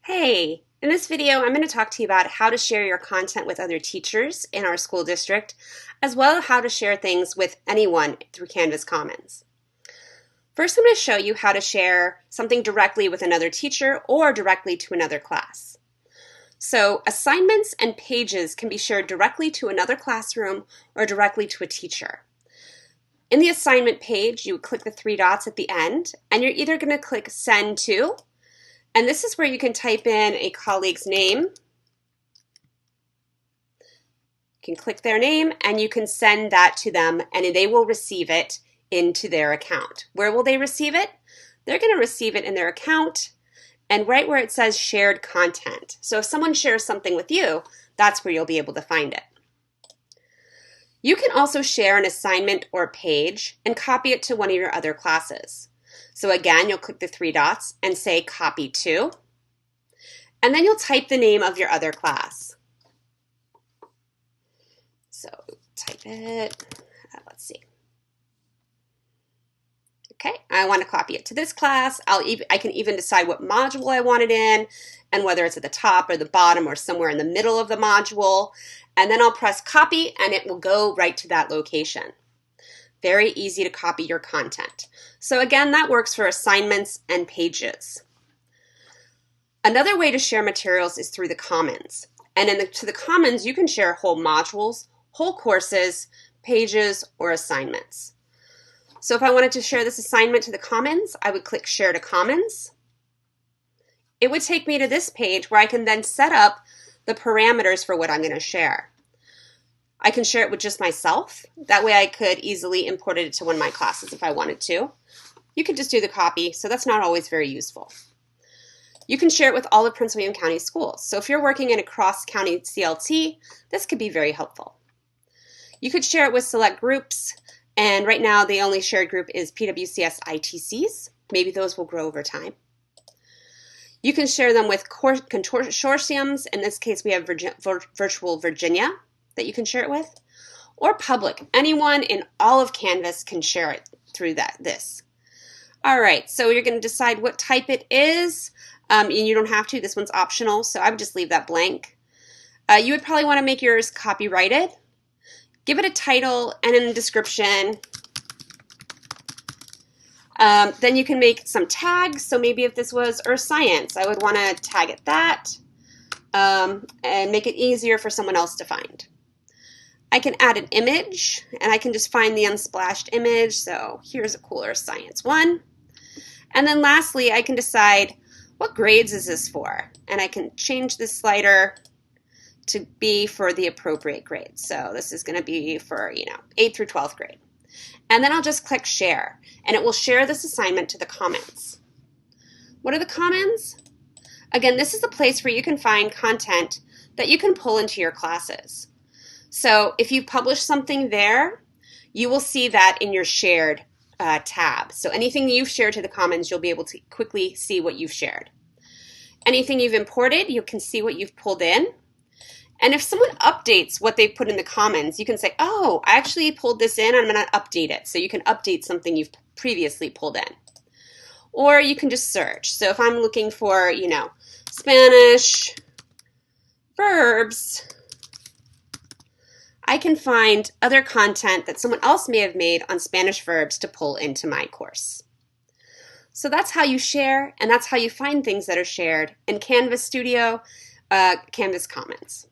Hey, in this video, I'm going to talk to you about how to share your content with other teachers in our school district, as well as how to share things with anyone through Canvas Commons. First, I'm going to show you how to share something directly with another teacher or directly to another class. So, assignments and pages can be shared directly to another classroom or directly to a teacher. In the assignment page, you click the three dots at the end, and you're either going to click Send To, and this is where you can type in a colleague's name. You can click their name and you can send that to them and they will receive it into their account. Where will they receive it? They're going to receive it in their account and right where it says shared content. So if someone shares something with you, that's where you'll be able to find it. You can also share an assignment or page and copy it to one of your other classes. So again, you'll click the three dots and say copy to, and then you'll type the name of your other class. So type it, let's see. Okay, I want to copy it to this class. I can even decide what module I want it in and whether it's at the top or the bottom or somewhere in the middle of the module. And then I'll press copy and it will go right to that location. Very easy to copy your content. So again, that works for assignments and pages. Another way to share materials is through the Commons. And to the Commons, you can share whole modules, whole courses, pages, or assignments. So if I wanted to share this assignment to the Commons, I would click Share to Commons. It would take me to this page where I can then set up the parameters for what I'm going to share. I can share it with just myself. That way I could easily import it to one of my classes if I wanted to. You could just do the copy, so that's not always very useful. You can share it with all of Prince William County schools. So if you're working in a cross-county CLT, this could be very helpful. You could share it with select groups, and right now the only shared group is PWCS ITCs. Maybe those will grow over time. You can share them with consortiums. In this case, we have Virtual Virginia that you can share it with, or public. Anyone in all of Canvas can share it through this. All right, so you're going to decide what type it is, and you don't have to. This one's optional, so I would just leave that blank. You would probably want to make yours copyrighted. Give it a title and a description. Then you can make some tags. So maybe if this was Earth Science, I would want to tag it that and make it easier for someone else to find. I can add an image, and I can just find the unsplashed image. So here's a cool Earth Science one. And then lastly, I can decide what grades is this for? And I can change this slider to be for the appropriate grade. So this is going to be for, 8th through 12th grade. And then I'll just click share, and it will share this assignment to the Commons. What are the Commons? Again, this is the place where you can find content that you can pull into your classes. So if you publish something there, you will see that in your shared tab. So anything you've shared to the Commons, you'll be able to quickly see what you've shared. Anything you've imported, you can see what you've pulled in. And if someone updates what they've put in the Commons, you can say, oh, I actually pulled this in, I'm going to update it. So you can update something you've previously pulled in. Or you can just search. So if I'm looking for, Spanish verbs, I can find other content that someone else may have made on Spanish verbs to pull into my course. So that's how you share, and that's how you find things that are shared in Canvas Studio, Canvas Commons.